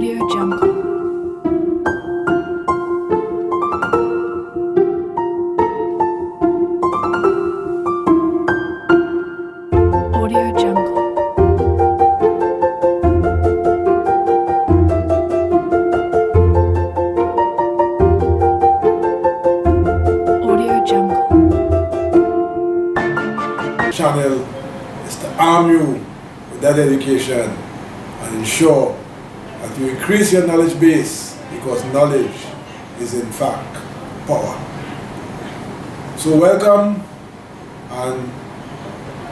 Audio Jungle. Audio Jungle. Audio Jungle. Channel is to arm you with that education and ensure that you increase your knowledge base, because knowledge is in fact power. So welcome, and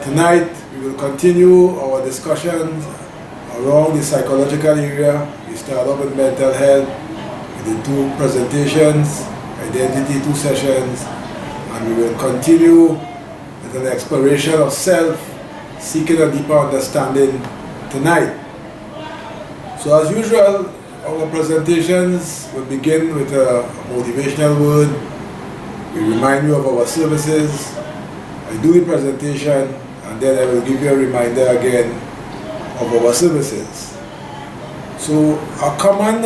tonight we will continue our discussions around the psychological area. We start off with mental health with the two presentations, identity, 2 sessions, and we will continue with an exploration of self, seeking a deeper understanding tonight. So as usual, our presentations will begin with a motivational word. We remind you of our services. I do the presentation, and then I will give you a reminder again of our services. So a common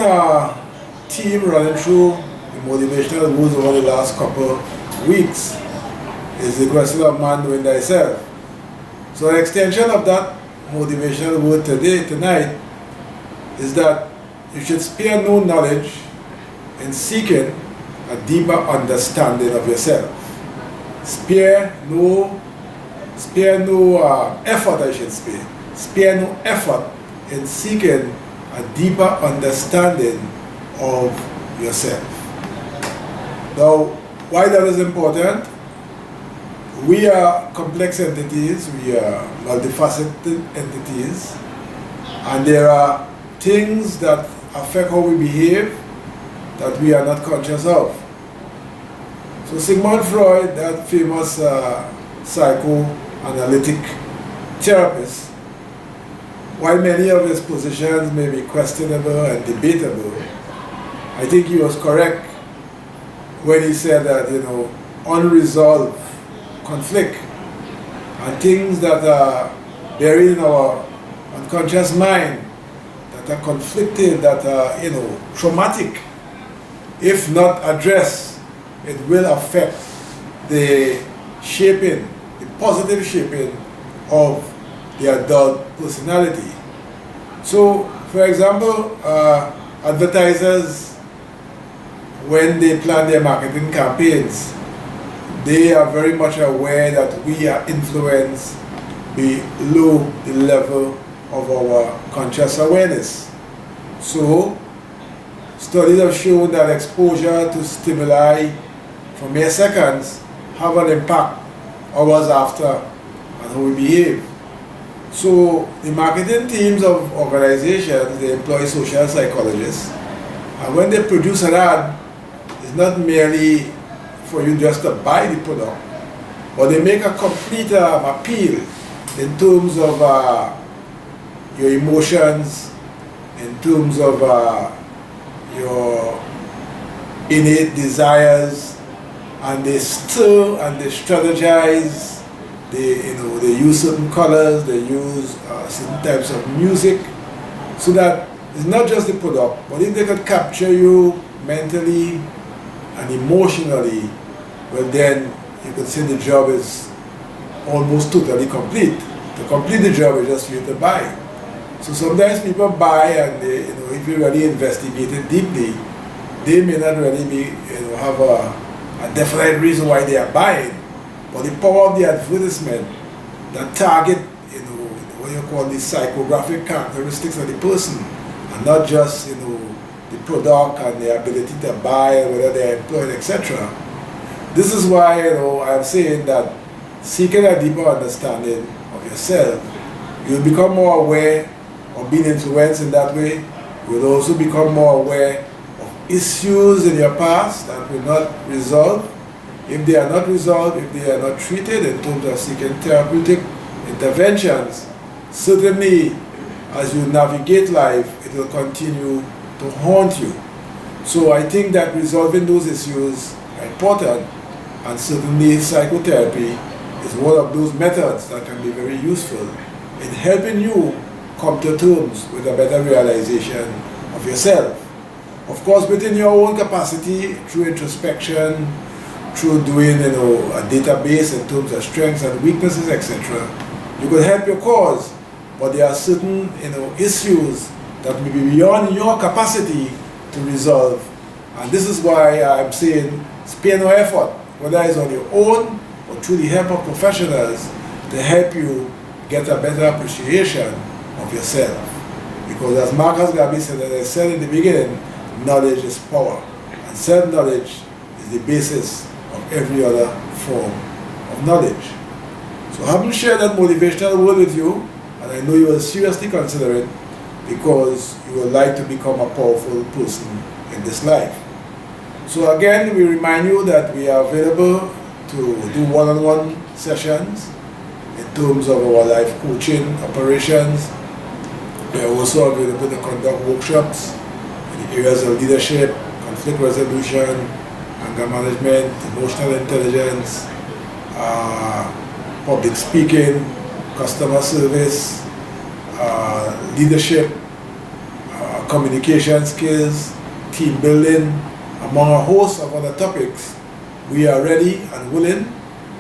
theme running through the motivational words over the last couple weeks is the question of man knowing thyself. So an extension of that motivational word tonight is that you should spare no knowledge in seeking a deeper understanding of yourself. Spare no effort, I should say. Spare no effort in seeking a deeper understanding of yourself. Now, why that is important? We are complex entities, we are multifaceted entities, and there are things that affect how we behave that we are not conscious of. So Sigmund Freud, that famous psychoanalytic therapist, while many of his positions may be questionable and debatable, I think he was correct when he said that, unresolved conflict and things that are buried in our unconscious mind, that are conflicted, that are, traumatic, if not addressed, it will affect the shaping, the positive shaping of the adult personality. So, for example, advertisers, when they plan their marketing campaigns, they are very much aware that we are influenced below the level of our conscious awareness. So, studies have shown that exposure to stimuli for mere seconds have an impact hours after on how we behave. So, the marketing teams of organizations, they employ social psychologists, and when they produce an ad, it's not merely for you just to buy the product, but they make a complete appeal in terms of your emotions, in terms of your innate desires, and they stir and they strategize. They use certain colors, they use certain types of music, so that it's not just the product, but if they could capture you mentally and emotionally, well then you could say the job is almost totally complete. To complete the job is just for you to buy. So sometimes people buy, and they, if you really investigate it deeply, they may not really be, have a definite reason why they are buying. But the power of the advertisement that target, what you call the psychographic characteristics of the person, and not just, the product and the ability to buy and whether they're employed, etc. This is why, I'm saying that seeking a deeper understanding of yourself, you'll become more aware of being influenced in that way. You'll also become more aware of issues in your past that will not resolve. If they are not resolved, if they are not treated in terms of seeking therapeutic interventions, certainly as you navigate life, it will continue to haunt you. So I think that resolving those issues are important, and certainly psychotherapy is one of those methods that can be very useful in helping you come to terms with a better realization of yourself. Of course, within your own capacity, through introspection, through doing a database in terms of strengths and weaknesses, etc., you could help your cause, but there are certain issues that may be beyond your capacity to resolve. And this is why I'm saying spare no effort, whether it's on your own or through the help of professionals, to help you get a better appreciation of yourself. Because as Marcus Garvey said, as I said in the beginning, knowledge is power. And self-knowledge is the basis of every other form of knowledge. So having shared that motivational word with you, and I know you will seriously consider it, because you would like to become a powerful person in this life. So again, we remind you that we are available to do one-on-one sessions in terms of our life coaching operations. We are also available to conduct workshops in the areas of leadership, conflict resolution, anger management, emotional intelligence, public speaking, customer service, leadership, communication skills, team building, among a host of other topics. We are ready and willing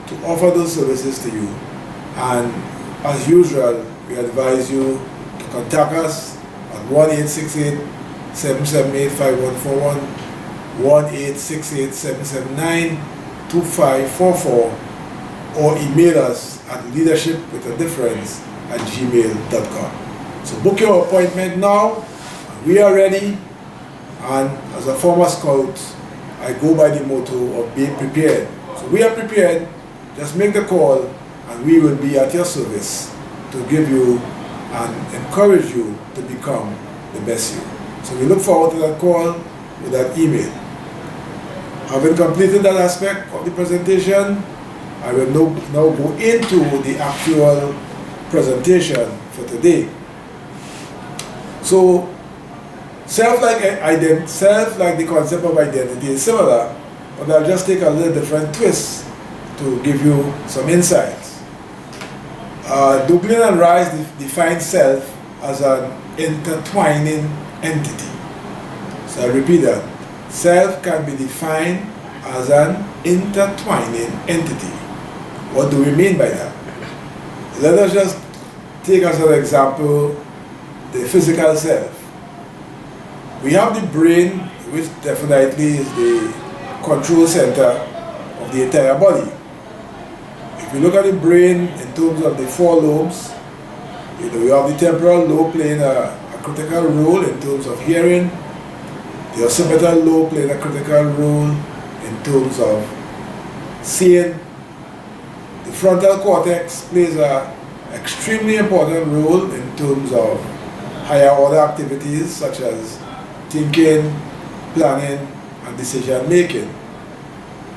to offer those services to you. And as usual, we advise you to contact us at 1-868-778-5141, 1-868-779-2544, or email us at leadershipwithadifference@gmail.com. So book your appointment now. We are ready, and as a former scout, I go by the motto of being prepared. So we are prepared. Just make the call, and we will be at your service to give you and encourage you to become the best you. So we look forward to that call with that email. Having completed that aspect of the presentation, I will now go into the actual presentation for today. So self like the concept of identity is similar, but I'll just take a little different twist to give you some insights. Dublin and Rice define self as an intertwining entity. So I repeat that. Self can be defined as an intertwining entity. What do we mean by that? Let us just take as an example the physical self. We have the brain, which definitely is the control center of the entire body. If you look at the brain in terms of the four lobes, you have the temporal lobe playing a critical role in terms of hearing, the occipital lobe playing a critical role in terms of seeing. The frontal cortex plays an extremely important role in terms of higher order activities such as thinking, planning, and decision making.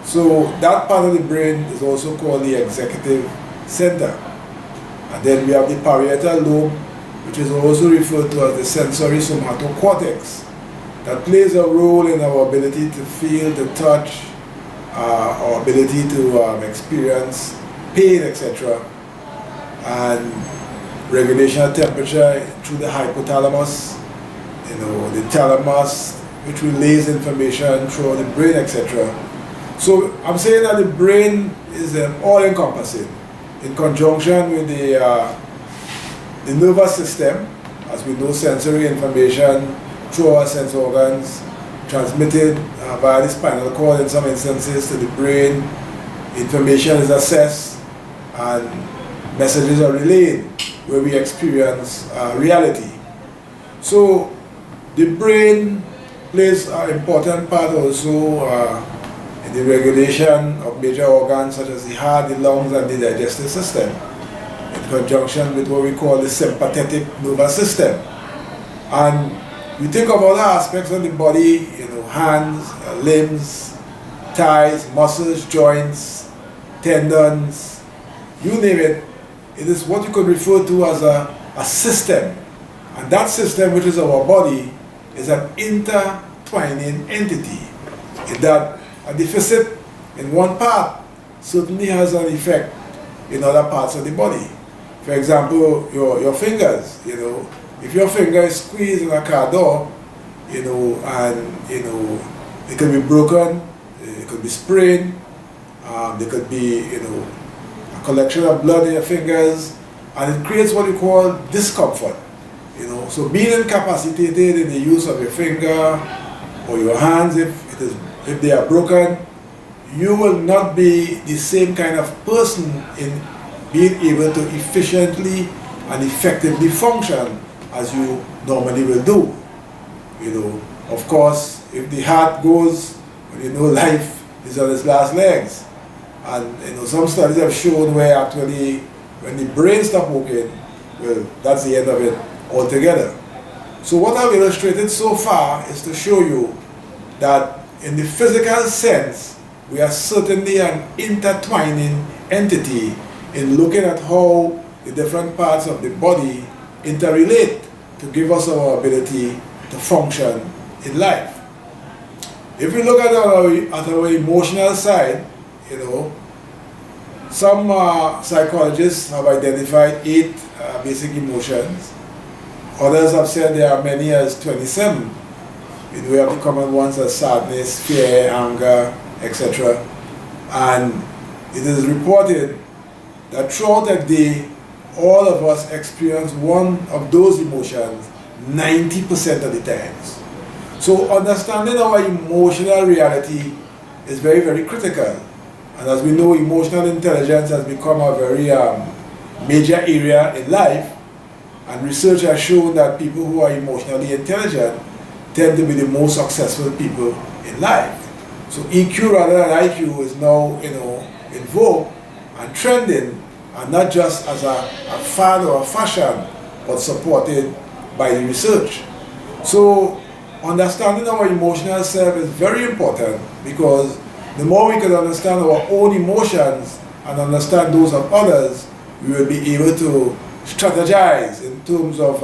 So that part of the brain is also called the executive center. And then we have the parietal lobe, which is also referred to as the sensory somatocortex, that plays a role in our ability to feel, to touch, our ability to experience pain, etc. And regulation of temperature through the hypothalamus, the thalamus, which relays information through the brain, etc. So I'm saying that the brain is all-encompassing in conjunction with the nervous system. As we know, sensory information through our sense organs transmitted via the spinal cord in some instances to the brain. Information is assessed and messages are relayed where we experience reality. So the brain plays an important part also in the regulation of major organs such as the heart, the lungs, and the digestive system, in conjunction with what we call the sympathetic nervous system. And we think of other aspects of the body, hands, limbs, thighs, muscles, joints, tendons, you name it. It is what you could refer to as a system. And that system, which is our body, is an intertwining entity. In that a deficit in one part certainly has an effect in other parts of the body. For example, your fingers, if your finger is squeezed in a car door, and it could be broken, it could be sprained, there could be, a collection of blood in your fingers, and it creates what you call discomfort. So being incapacitated in the use of your finger or your hands, if they are broken, you will not be the same kind of person in being able to efficiently and effectively function as you normally will do. Of course, if the heart goes, life is on its last legs. And some studies have shown where actually when the brain stops working, well, that's the end of it altogether. So what I've illustrated so far is to show you that in the physical sense, we are certainly an intertwining entity in looking at how the different parts of the body interrelate to give us our ability to function in life. If we look at our emotional side, some psychologists have identified 8 basic emotions. Others have said there are many as 27. We have the common ones as sadness, fear, anger, etc. And it is reported that throughout a day, all of us experience one of those emotions 90% of the times. So understanding our emotional reality is very, very critical. And as we know, emotional intelligence has become a very major area in life. And research has shown that people who are emotionally intelligent tend to be the most successful people in life. So EQ rather than IQ is now, in vogue and trending, and not just as a fad or a fashion, but supported by the research. So understanding our emotional self is very important, because the more we can understand our own emotions and understand those of others, we will be able to strategize in terms of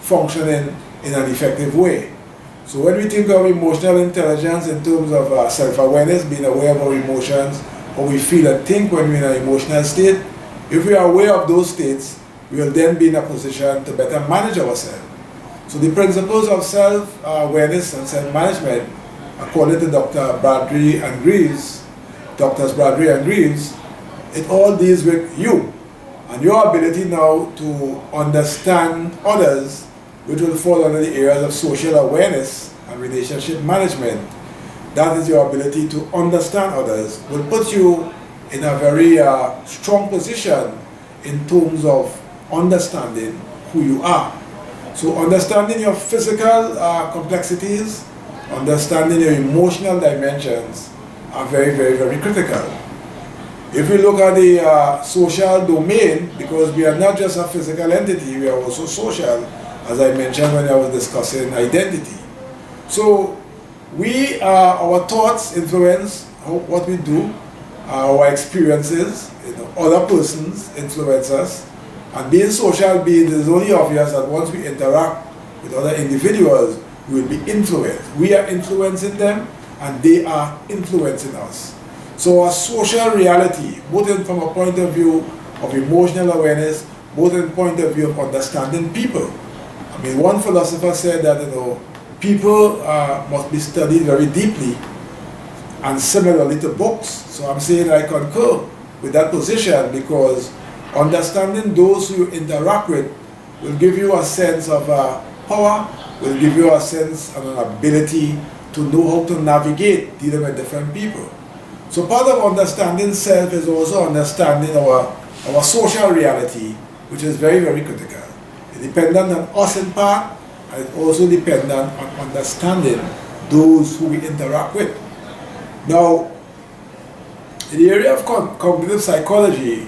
functioning in an effective way. So when we think of emotional intelligence in terms of self-awareness, being aware of our emotions, how we feel and think when we're in an emotional state, if we are aware of those states, we will then be in a position to better manage ourselves. So the principles of self-awareness and self-management, according to Dr. Bradbury and Greaves, Drs. Bradbury and Greaves, it all deals with you and your ability now to understand others, which will fall under the areas of social awareness and relationship management. That is your ability to understand others, will put you in a very strong position in terms of understanding who you are. So understanding your physical complexities, understanding your emotional dimensions are very, very, very critical. If we look at the social domain, because we are not just a physical entity, we are also social, as I mentioned when I was discussing identity. So our thoughts influence what we do, our experiences, other persons influence us, and being social beings, it is only obvious that once we interact with other individuals, we will be influenced. We are influencing them, and they are influencing us. So our social reality, both from a point of view of emotional awareness, both in point of view of understanding people. I mean, one philosopher said that people must be studied very deeply, and similarly to books. So I'm saying I concur with that position, because understanding those who you interact with will give you a sense of power, will give you a sense and an ability to know how to navigate dealing with different people. So part of understanding self is also understanding our social reality, which is very, very critical. It's dependent on us in part, and it's also dependent on understanding those who we interact with. Now, in the area of cognitive psychology,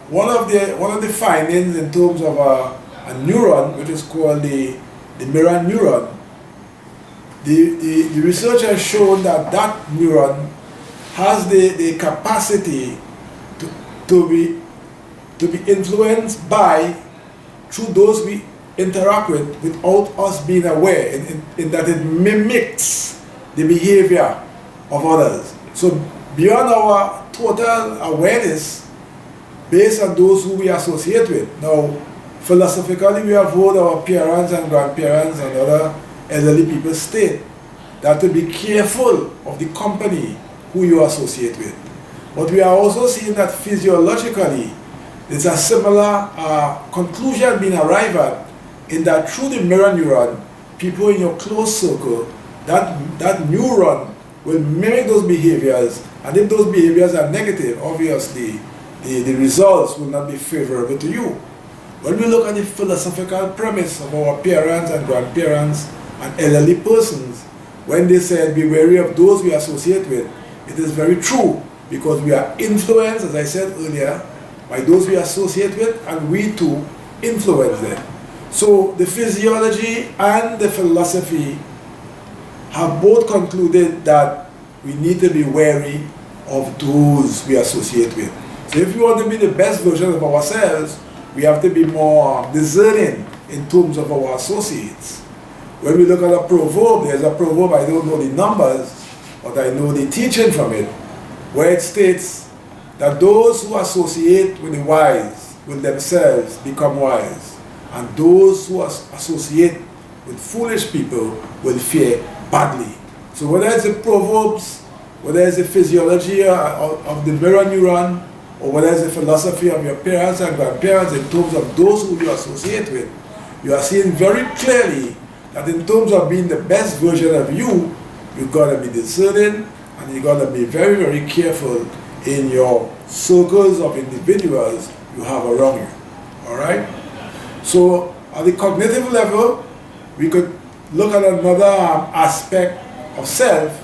one of the findings in terms of a neuron, which is called the mirror neuron, the research has shown that neuron has the capacity to be influenced by, through those we interact with, without us being aware, in that it mimics the behavior of others. So beyond our total awareness, based on those who we associate with. Now, philosophically, we have heard our parents and grandparents and other elderly people state, that to be careful of the company who you associate with. But we are also seeing that physiologically, there's a similar conclusion being arrived at, in that through the mirror neuron, people in your close circle, that neuron will mimic those behaviors, and if those behaviors are negative, obviously, the results will not be favorable to you. When we look at the philosophical premise of our parents and grandparents and elderly persons, when they said, be wary of those we associate with, it is very true, because we are influenced, as I said earlier, by those we associate with, and we too influence them. So the physiology and the philosophy have both concluded that we need to be wary of those we associate with. So if we want to be the best version of ourselves, we have to be more discerning in terms of our associates. When we look at a proverb, there's a proverb, I don't know the numbers, but I know the teaching from it, where it states that those who associate with the wise will themselves become wise, and those who associate with foolish people will fare badly. So whether it's the proverbs, whether it's the physiology of the mirror neuron, or whether it's the philosophy of your parents and grandparents in terms of those who you associate with, you are seeing very clearly that in terms of being the best version of you, you've got to be discerning, and you've got to be very, very careful in your circles of individuals you have around you. All right? So at the cognitive level, we could look at another aspect of self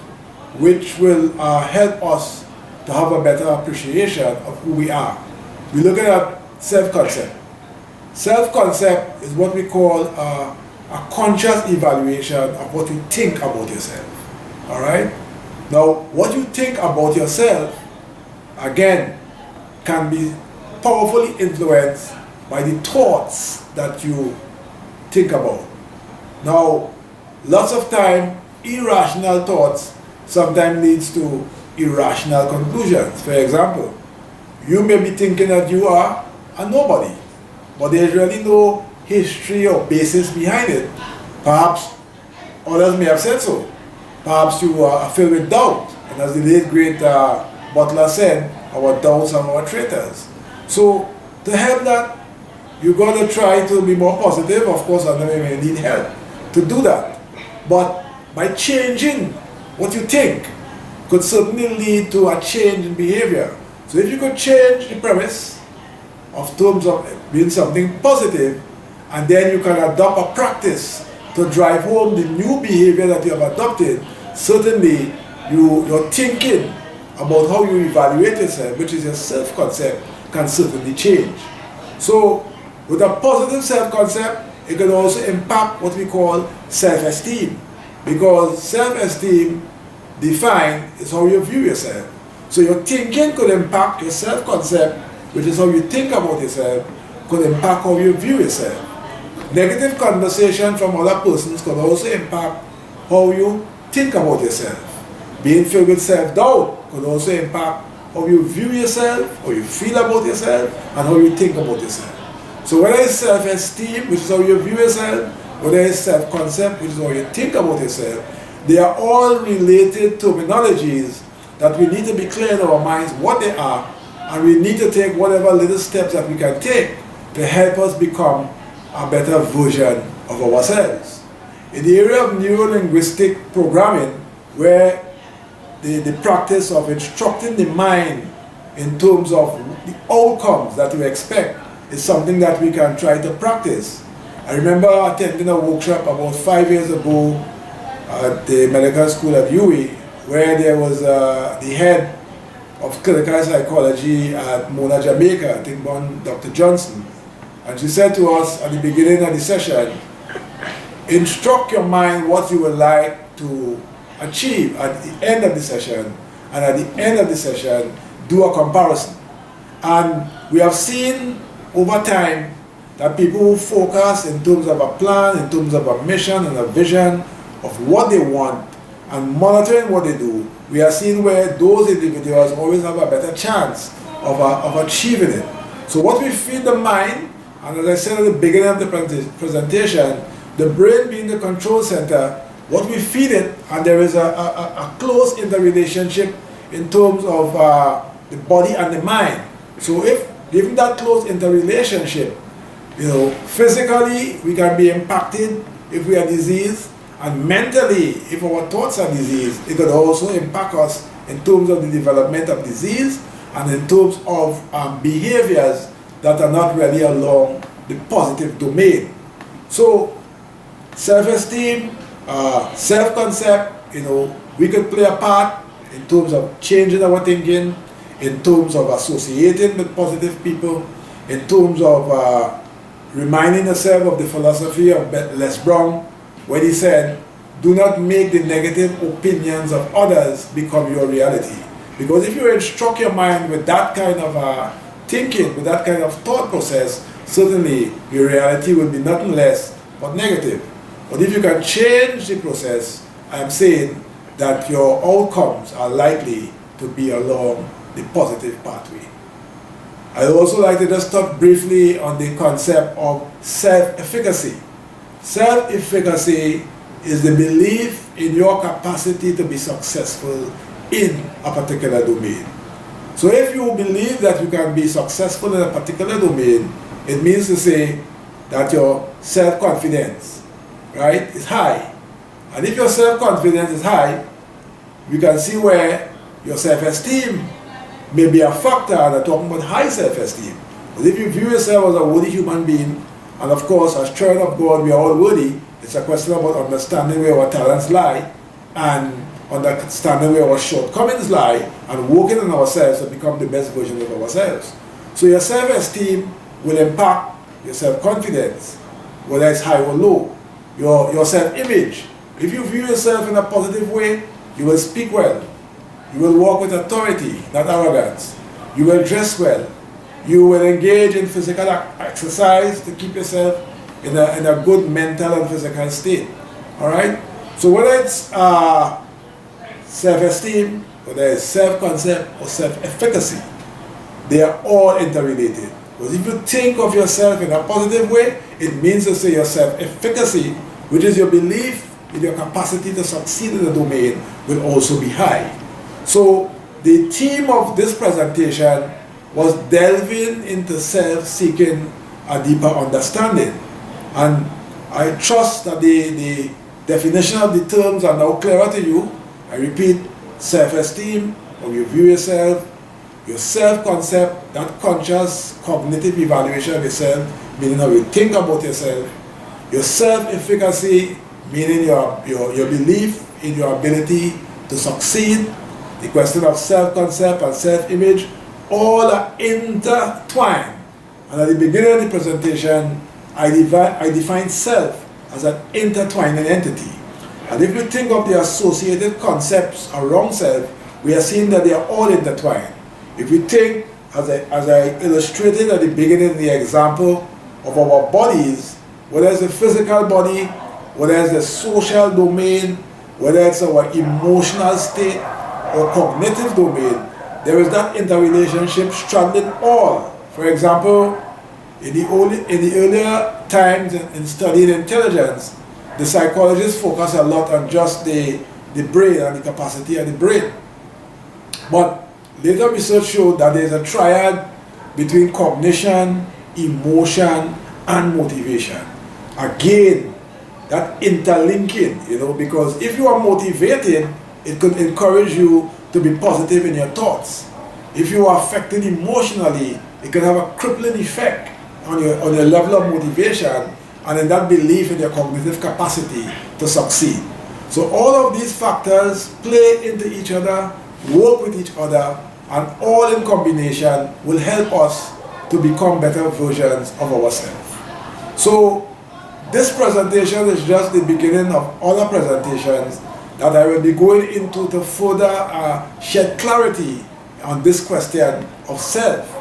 which will help us to have a better appreciation of who we are. We look at self-concept. Self-concept is what we call a conscious evaluation of what you think about yourself. All right? Now, what you think about yourself, again, can be powerfully influenced by the thoughts that you think about. Now, lots of time, irrational thoughts sometimes leads to irrational conclusions. For example, you may be thinking that you are a nobody, but there's really no history or basis behind it. Perhaps others may have said so. Perhaps you are filled with doubt, and as the late great Butler said, our doubts are our traitors. So to help that, you've got to try to be more positive. Of course, and then you may need help to do that. But by changing what you think could certainly lead to a change in behavior. So if you could change the premise of terms of being something positive, and then you can adopt a practice to drive home the new behavior that you have adopted, certainly your thinking about how you evaluate yourself, which is your self-concept, can certainly change. So with a positive self-concept, it can also impact what we call self-esteem, because self-esteem defined is how you view yourself. So your thinking could impact your self-concept, which is how you think about yourself, could impact how you view yourself. Negative conversation from other persons could also impact how you think about yourself. Being filled with self-doubt could also impact how you view yourself, how you feel about yourself, and how you think about yourself. So whether it's self-esteem, which is how you view yourself, whether it's self-concept, which is how you think about yourself, they are all related terminologies that we need to be clear in our minds what they are, and we need to take whatever little steps that we can take to help us become a better version of ourselves. In the area of neuro-linguistic programming, where the practice of instructing the mind in terms of the outcomes that you expect is something that we can try to practice. I remember attending a workshop about 5 years ago at the medical school at UWI, where there was the head of clinical psychology at Mona, Jamaica, I think Dr. Johnson. And she said to us at the beginning of the session, instruct your mind what you would like to achieve at the end of the session, and at the end of the session, do a comparison. And we have seen over time that people who focus in terms of a plan, in terms of a mission and a vision of what they want, and monitoring what they do, we are seeing where those individuals always have a better chance of achieving it. So what we feed the mind, and as I said at the beginning of the presentation, the brain being the control center, what we feed it, and there is a close interrelationship in terms of the body and the mind. So if given that close interrelationship, physically we can be impacted if we are diseased, and mentally if our thoughts are diseased, it could also impact us in terms of the development of disease and in terms of behaviors that are not really along the positive domain. So self-esteem, self-concept, we could play a part in terms of changing our thinking, in terms of associating with positive people, in terms of reminding yourself of the philosophy of Les Brown, when he said, do not make the negative opinions of others become your reality. Because if you instruct your mind with that kind of thinking, with that kind of thought process, certainly your reality will be nothing less but negative. But if you can change the process, I'm saying that your outcomes are likely to be along the positive pathway. I'd also like to just touch briefly on the concept of self-efficacy. Self-efficacy is the belief in your capacity to be successful in a particular domain. So if you believe that you can be successful in a particular domain, it means to say that your self-confidence, right, is high. And if your self-confidence is high, you can see where your self-esteem may be a factor that talking about high self-esteem. But if you view yourself as a worthy human being, and of course as children of God we are all worthy, it's a question about understanding where our talents lie and understanding where our shortcomings lie and working on ourselves to become the best version of ourselves. So your self-esteem will impact your self-confidence, whether it's high or low. Your self-image. If you view yourself in a positive way, you will speak well. You will walk with authority, not arrogance. You will dress well. You will engage in physical exercise to keep yourself in a good mental and physical state. Alright? So whether it's self-esteem, whether it's self-concept or self-efficacy, they are all interrelated. Because if you think of yourself in a positive way, it means to say your self-efficacy, which is your belief in your capacity to succeed in the domain, will also be high. So the theme of this presentation was delving into self-seeking a deeper understanding. And I trust that the definition of the terms are now clearer to you. I repeat, self-esteem, how you view yourself, your self-concept, that conscious cognitive evaluation of yourself, meaning how you think about yourself, your self-efficacy, meaning your belief in your ability to succeed, the question of self-concept and self-image, all are intertwined. And at the beginning of the presentation, I define self as an intertwining entity. And if you think of the associated concepts around self, we are seeing that they are all intertwined. If you think, as I illustrated at the beginning, the example of our bodies, whether it's the physical body, whether it's the social domain, whether it's our emotional state or cognitive domain, there is that interrelationship straddling all. For example, in the earlier times in studying intelligence, the psychologists focus a lot on just the brain and the capacity of the brain. But later research showed that there is a triad between cognition, emotion, and motivation. Again, that interlinking, because if you are motivated, it could encourage you to be positive in your thoughts. If you are affected emotionally, it can have a crippling effect on your level of motivation and in that belief in your cognitive capacity to succeed. So all of these factors play into each other, work with each other, and all in combination will help us to become better versions of ourselves. So this presentation is just the beginning of other presentations that I will be going into to further shed clarity on this question of self.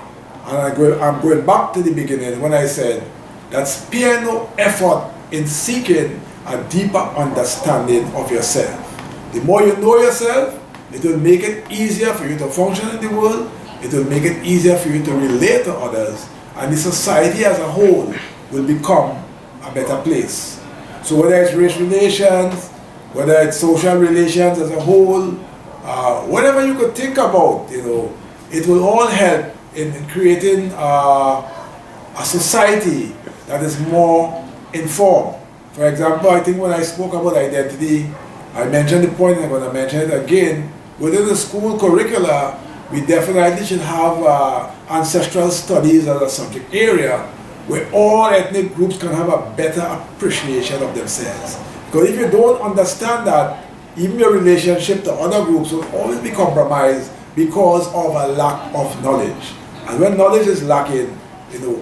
And I'm going back to the beginning when I said that spare no effort in seeking a deeper understanding of yourself. The more you know yourself, it will make it easier for you to function in the world, it will make it easier for you to relate to others, and the society as a whole will become a better place. So whether it's race relations, whether it's social relations as a whole, whatever you could think about, it will all help in creating a society that is more informed. For example, I think when I spoke about identity, I mentioned the point and I'm going to mention it again. Within the school curricula, we definitely should have ancestral studies as a subject area where all ethnic groups can have a better appreciation of themselves. Because if you don't understand that, even your relationship to other groups will always be compromised because of a lack of knowledge. And when knowledge is lacking,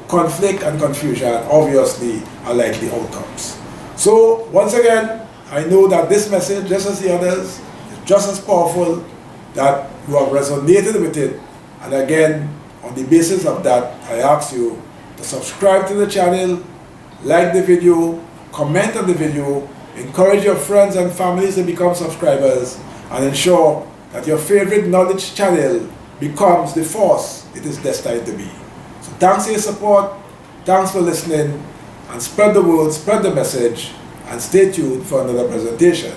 conflict and confusion obviously are likely outcomes. So once again, I know that this message, just as the others, is just as powerful, that you have resonated with it. And again, on the basis of that, I ask you to subscribe to the channel, like the video, comment on the video, encourage your friends and families to become subscribers, and ensure that your favorite knowledge channel becomes the force it is destined to be. So thanks for your support, thanks for listening, and spread the word, spread the message, and stay tuned for another presentation.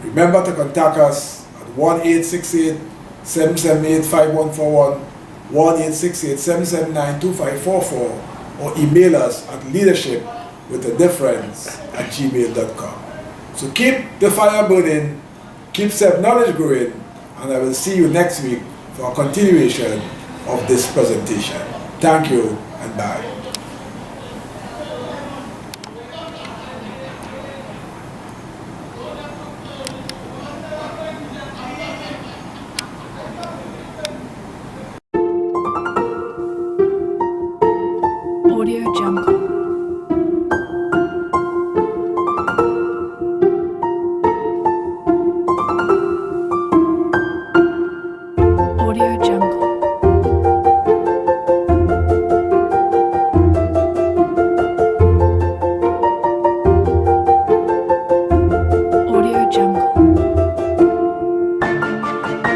Remember to contact us at 1-868-778-5141, 1-868-779-2544, or email us at leadershipwithadifference@gmail.com. So keep the fire burning, keep self-knowledge growing, and I will see you next week for a continuation of this presentation. Thank you and bye. Audio Jungle.